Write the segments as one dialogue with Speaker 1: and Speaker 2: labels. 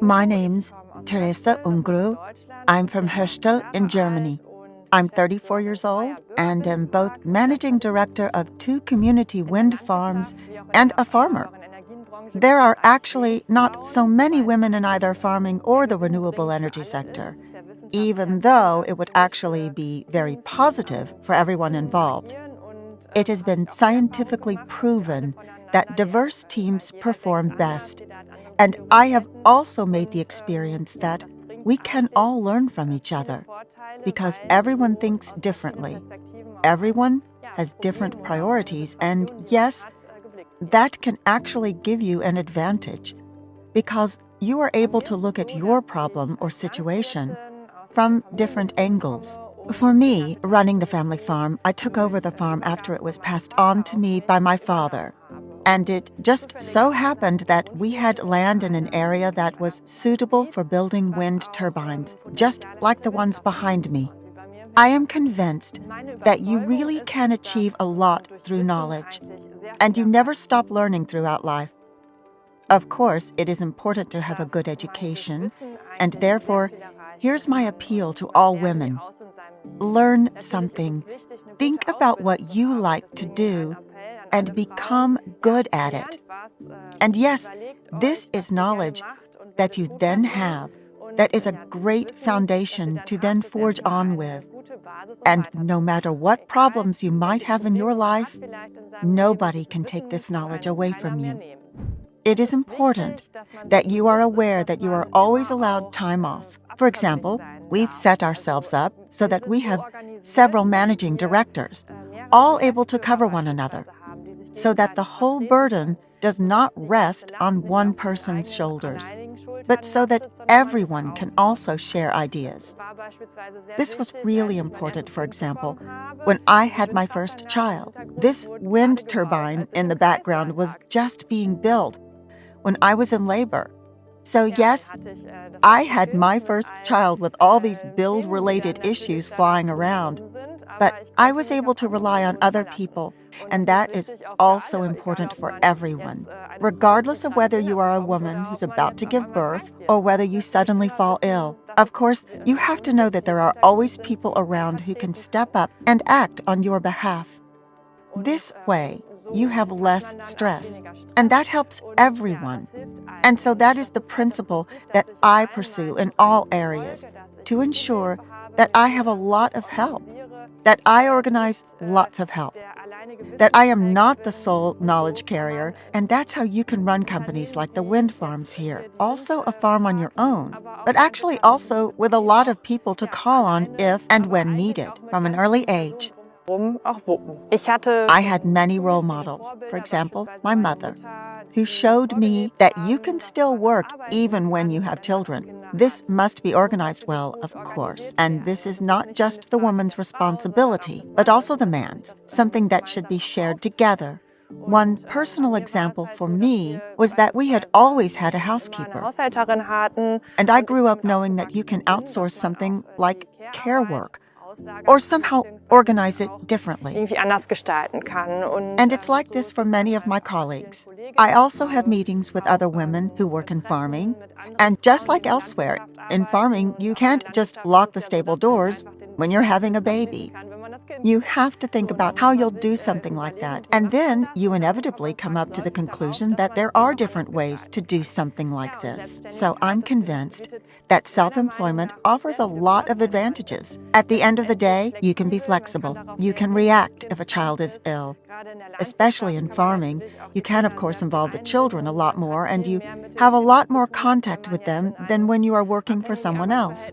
Speaker 1: My name's Theresa Ungru. I'm from Hörstel in Germany. I'm 34 years old and am both managing director of 2 community wind farms and a farmer. There are actually not so many women in either farming or the renewable energy sector, even though it would actually be very positive for everyone involved. It has been scientifically proven that diverse teams perform best, and I have also made the experience that we can all learn from each other, because everyone thinks differently. Everyone has different priorities, and yes, that can actually give you an advantage, because you are able to look at your problem or situation from different angles. For me, running the family farm, I took over the farm after it was passed on to me by my father. And it just so happened that we had land in an area that was suitable for building wind turbines, just like the ones behind me. I am convinced that you really can achieve a lot through knowledge, and you never stop learning throughout life. Of course, it is important to have a good education, and therefore, here's my appeal to all women. Learn something. Think about what you like to do and become good at it. And yes, this is knowledge that you then have that is a great foundation to then forge on with. And no matter what problems you might have in your life, nobody can take this knowledge away from you. It is important that you are aware that you are always allowed time off. For example, we've set ourselves up so that we have several managing directors, all able to cover one another, so that the whole burden does not rest on one person's shoulders, but so that everyone can also share ideas. This was really important, for example, when I had my first child. This wind turbine in the background was just being built when I was in labor. So yes, I had my first child with all these build-related issues flying around, but I was able to rely on other people, and that is also important for everyone, regardless of whether you are a woman who's about to give birth or whether you suddenly fall ill. Of course, you have to know that there are always people around who can step up and act on your behalf. This way, you have less stress, and that helps everyone. And so that is the principle that I pursue in all areas, to ensure that I have a lot of help, that I organize lots of help, that I am not the sole knowledge carrier, and that's how you can run companies like the wind farms here. Also a farm on your own, but actually also with a lot of people to call on if and when needed from an early age. I had many role models, for example, my mother, who showed me that you can still work even when you have children. This must be organized well, of course, and this is not just the woman's responsibility, but also the man's, something that should be shared together. One personal example for me was that we had always had a housekeeper, and I grew up knowing that you can outsource something like care work, or somehow organize it differently. And it's like this for many of my colleagues. I also have meetings with other women who work in farming, and just like elsewhere, in farming, you can't just lock the stable doors when you're having a baby. You have to think about how you'll do something like that, and then you inevitably come up to the conclusion that there are different ways to do something like this. So I'm convinced that self-employment offers a lot of advantages. At the end of the day, you can be flexible. You can react if a child is ill. Especially in farming, you can of course involve the children a lot more, and you have a lot more contact with them than when you are working for someone else,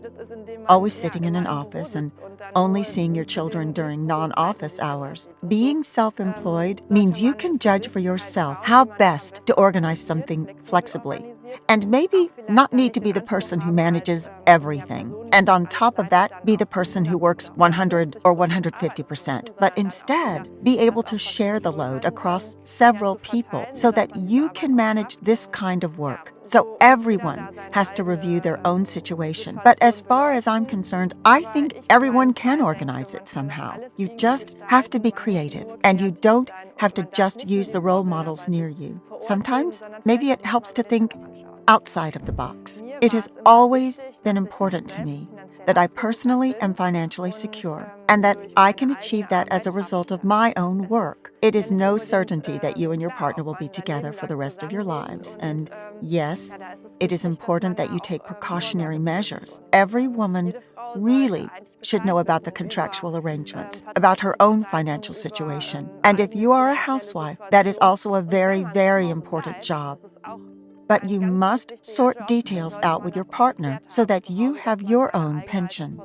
Speaker 1: always sitting in an office and only seeing your children during non-office hours. Being self-employed means you can judge for yourself how best to organize something flexibly, and maybe not need to be the person who manages everything, and on top of that, be the person who works 100 or 150%, but instead be able to share the load across several people so that you can manage this kind of work. So everyone has to review their own situation. But as far as I'm concerned, I think everyone can organize it somehow. You just have to be creative, and you don't have to just use the role models near you. Sometimes, maybe it helps to think, outside of the box. It has always been important to me that I personally am financially secure and that I can achieve that as a result of my own work. It is no certainty that you and your partner will be together for the rest of your lives. And yes, it is important that you take precautionary measures. Every woman really should know about the contractual arrangements, about her own financial situation. And if you are a housewife, that is also a very, very important job. But you must sort details out with your partner so that you have your own pension.